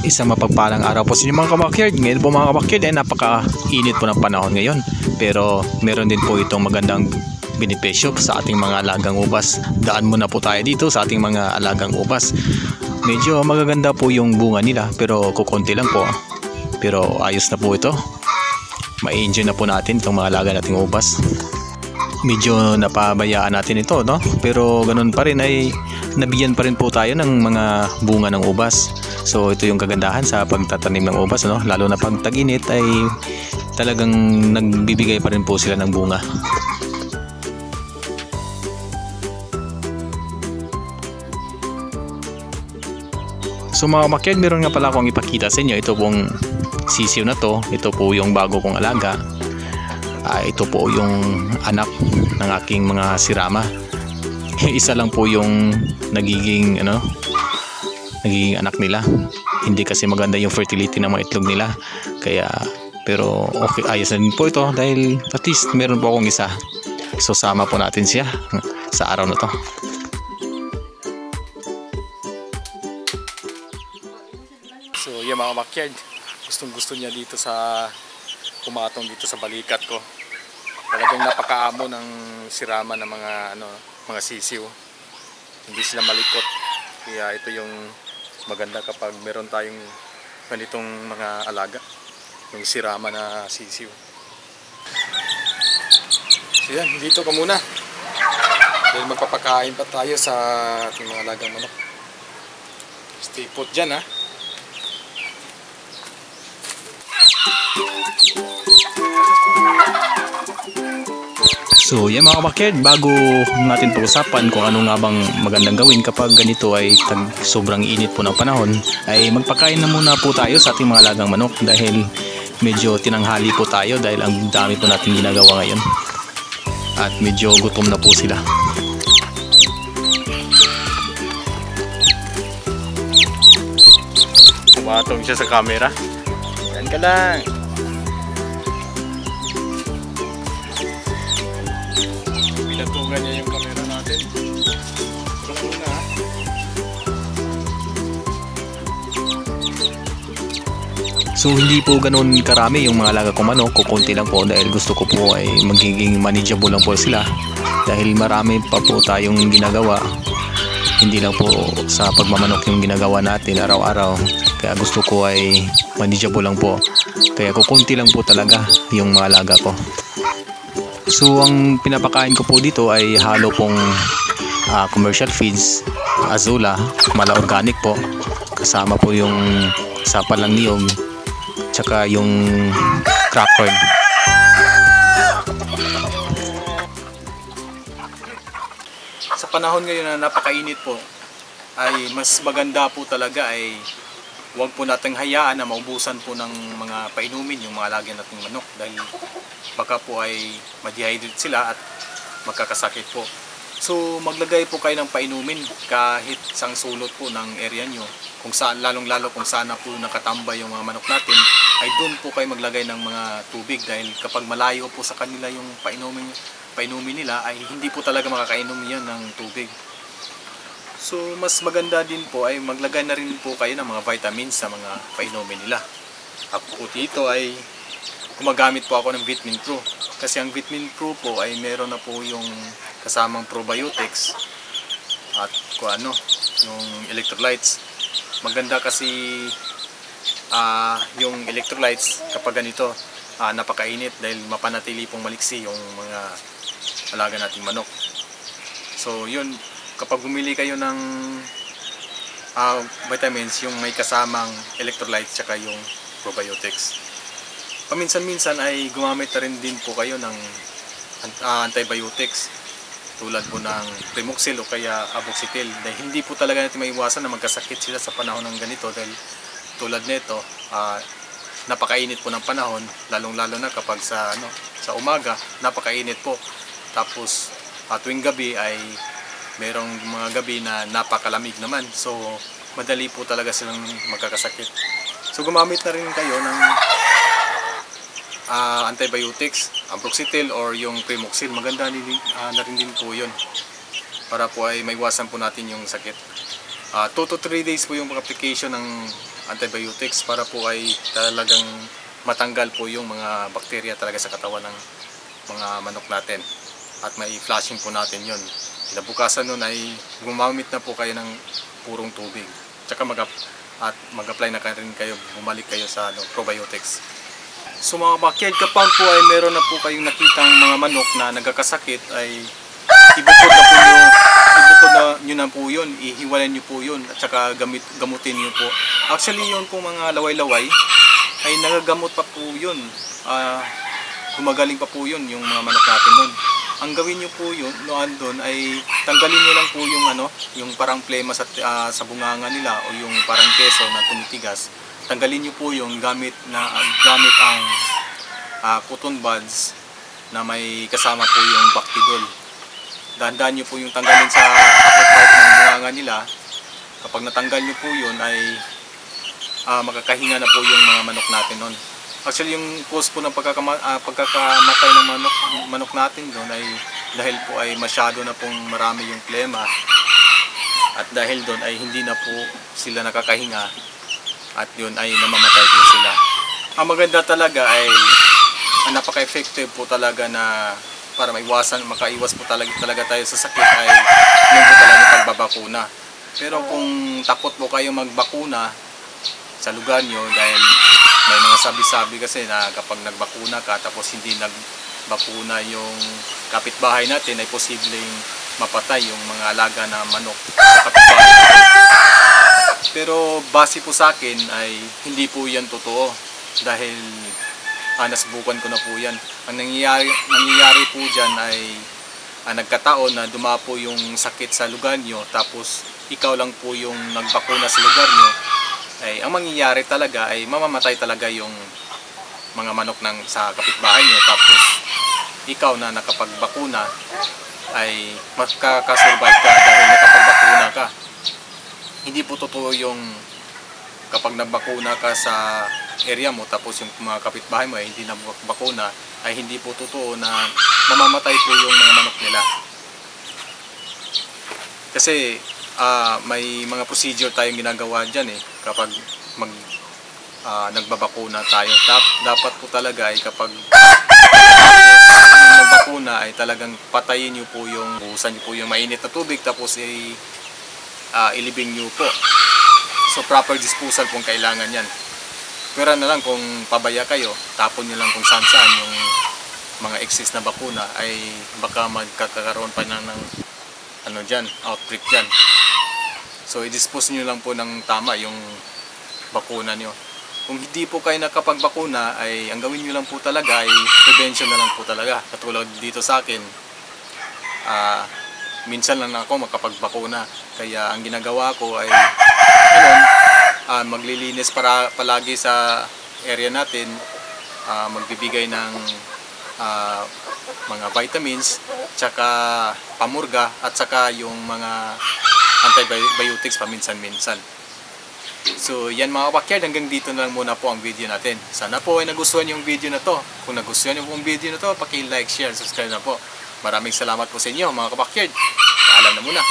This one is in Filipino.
Isang mapagpalang araw po sa inyo mga kabakyard. Ngayon po mga kabakyard ay napaka-init po ng panahon ngayon. Pero meron din po itong magandang benepisyo sa ating mga alagang ubas. Daan muna po tayo dito sa ating mga alagang ubas. Medyo magaganda po yung bunga nila pero kukunti lang po. Pero ayos na po ito. Ma-enjoy na po natin itong mga alaga nating ubas. Medyo napabayaan natin ito, no? Pero ganun pa rin ay nabigyan pa rin po tayo ng mga bunga ng ubas. So ito yung kagandahan sa pagtatanim ng ubas, no? Lalo na pag tag-init ay talagang nagbibigay pa rin po sila ng bunga. So mga kabakyard, meron nga pala akong ipakita sa inyo. Ito pong sisiw na to. Ito po yung bago kong alaga. Ito po yung anak ng aking mga sirama. Isa lang po yung nagiging anak nila. Hindi kasi maganda yung fertility ng mga itlog nila. Kaya pero okay, ayos na din po ito dahil at least meron po akong isa. So sama po natin siya sa araw na to. So yung mga kabakyard, gustong gusto niya dito sa pumatong dito sa balikat ko. Talagang napakaamo ng sirama ng mga sisiw. Hindi sila malikot. Kaya ito yung maganda kapag meron tayong ganitong mga alaga, yung sirama na sisiw. So yan, dito ka muna. Dahil magpapakain pa tayo sa ating mga alagang manok. Stay put dyan, ha. So yan mga kabakyard, bago natin pag-usapan kung ano nga bang magandang gawin kapag ganito ay sobrang init po ng panahon, ay magpakain na muna po tayo sa ating mga alagang manok dahil medyo tinanghali po tayo dahil ang dami po natin ginagawa ngayon at medyo gutom na po sila. Tumatong siya sa camera. Yan ka lang. Pinatungan niya yung camera natin. Ito muna, ha. So hindi po ganoon karami yung mga alaga kong manok, kukunti lang po dahil gusto ko po ay magiging manageable lang po sila dahil marami pa po tayong ginagawa. Hindi lang po sa pagmamanok yung ginagawa natin araw-araw, kaya gusto ko ay manageable lang po, kaya kukunti lang po talaga yung mga alaga ko. So ang pinapakain ko po dito ay halo pong commercial feeds, Azula, mala organic po, kasama po yung sapalang niyog, tsaka yung crack corn. Sa panahon ngayon na napakainit po, ay mas maganda po talaga ay huwag po nating hayaan na maubusan po ng mga painumin yung mga alaga nating manok dahil baka po ay ma-dehydrate sila at magkakasakit po. So maglagay po kayo ng painumin kahit isang sulot po ng area nyo, kung saan, lalong-lalo kung sana po nakatambay yung mga manok natin, ay doon po kayo maglagay ng mga tubig dahil kapag malayo po sa kanila yung painumin nila ay hindi po talaga makakainom yan ng tubig. So mas maganda din po ay maglagay na rin po kayo ng mga vitamins sa mga painumin nila. Ako po dito ay gumagamit po ako ng Vitamin Pro kasi ang Vitamin Pro po ay meron na po yung kasamang probiotics at yung electrolytes. Maganda kasi yung electrolytes kapag ganito napakainit dahil mapanatili pong maliksi yung mga alaga nating manok. So yun, kapag bumili kayo ng vitamins, yung may kasamang electrolytes tsaka yung probiotics. Paminsan-minsan ay gumamit na rin din po kayo ng antibiotics tulad po ng Primoxil o kaya Amoxicillin dahil hindi po talaga natin maiwasan na magkasakit sila sa panahon ng ganito dahil tulad nito napakainit po ng panahon, lalong-lalo na kapag sa umaga napakainit po, tapos tuwing gabi ay merong mga gabi na napakalamig naman, so madali po talaga silang magkakasakit. So gumamit na rin kayo ng antibiotics, Amoxicillin or yung Primoxil. Maganda na rin din po yun para po ay maiwasan po natin yung sakit. 2 to 3 days po yung application ng antibiotics para po ay talagang matanggal po yung mga bakterya talaga sa katawan ng mga manok natin. At may flushing po natin yun. Kinabukasan nun ay gumamit na po kayo ng purong tubig. Tsaka mag-apply na rin kayo, bumalik kayo sa probiotics. So mga backyard compound po ay meron na po kayong nakitang mga manok na nagkakasakit ay ibukod nyo na po yun, ihiwalay nyo po yun at saka gamutin nyo po. Actually yun po mga laway-laway ay nagagamot pa po yun. Gumagaling pa po yun yung mga manok natin nun. Ang gawin nyo po yun doon ay tanggalin nyo lang po yung yung parang plema sa bunganga nila o yung parang keso na tumitigas. Tanggalin nyo po yung gamit ang cotton buds na may kasama po yung Bactidol. Dahan-dahan nyo po yung tanggalin sa upper part ng bunganga nila. Kapag natanggal nyo po yun ay makakahinga na po yung mga manok natin nun. Actually yung cause po ng pagkakamatay ng manok natin doon ay dahil po ay masyado na pong marami yung plema at dahil doon ay hindi na po sila nakakahinga at yun ay namamatay po sila. Ang maganda talaga ay napaka-effective po talaga na para makaiwas po talaga tayo sa sakit ay yun po talaga pagbabakuna. Pero kung takot po kayo magbakuna sa lugar nyo dahil may mga sabi-sabi kasi na kapag nagbakuna ka tapos hindi nagbakuna yung kapitbahay natin ay posibleng mapatay yung mga alaga na manok sa kapitbahay natin. Pero base po sa akin ay hindi po yan totoo dahil nasubukan ko na po yan. Ang nangyayari po dyan ay nagkataon na dumapo yung sakit sa lugar nyo tapos ikaw lang po yung nagbakuna sa lugar nyo. Ay ang mangyayari talaga ay mamamatay talaga yung mga manok sa kapitbahay nyo tapos ikaw na nakapagbakuna ay makakasurvive ka dahil nakapagbakuna ka. Hindi po totoo yung kapag nagbakuna ka sa area mo tapos yung mga kapitbahay mo ay hindi nagbakuna ay hindi po totoo na mamamatay po yung mga manok nila. Kasi may mga procedure tayong ginagawa dyan kapag nagbabakuna tayo. Dapat po talaga ay kapag nagbakuna ay talagang patayin nyo po buhusan nyo po yung mainit na tubig tapos ilibing nyo po. So proper disposal pong kailangan yan. Pero na lang kung pabaya kayo, tapon nyo lang kung saan yung mga excess na bakuna ay baka magkakaroon pa ng outbreak dyan. So i-dispose nyo lang po ng tama yung bakuna nyo. Kung hindi po kayo nakapagbakuna ay ang gawin nyo lang po talaga ay prevention na lang po talaga. Katulad dito sa akin, minsan lang ako makapagbakuna. Kaya ang ginagawa ko ay maglilinis palagi sa area natin, magbibigay ng mga vitamins, tsaka pamurga at saka yung mga antibiotics paminsan-minsan. So yan mga kabakyard, hanggang dito na lang muna po ang video natin. Sana po ay nagustuhan yung video na to. Kung nagustuhan yung video na to, paki-like, share, subscribe na po. Maraming salamat po sa inyo mga kabakyard. Paalam na muna.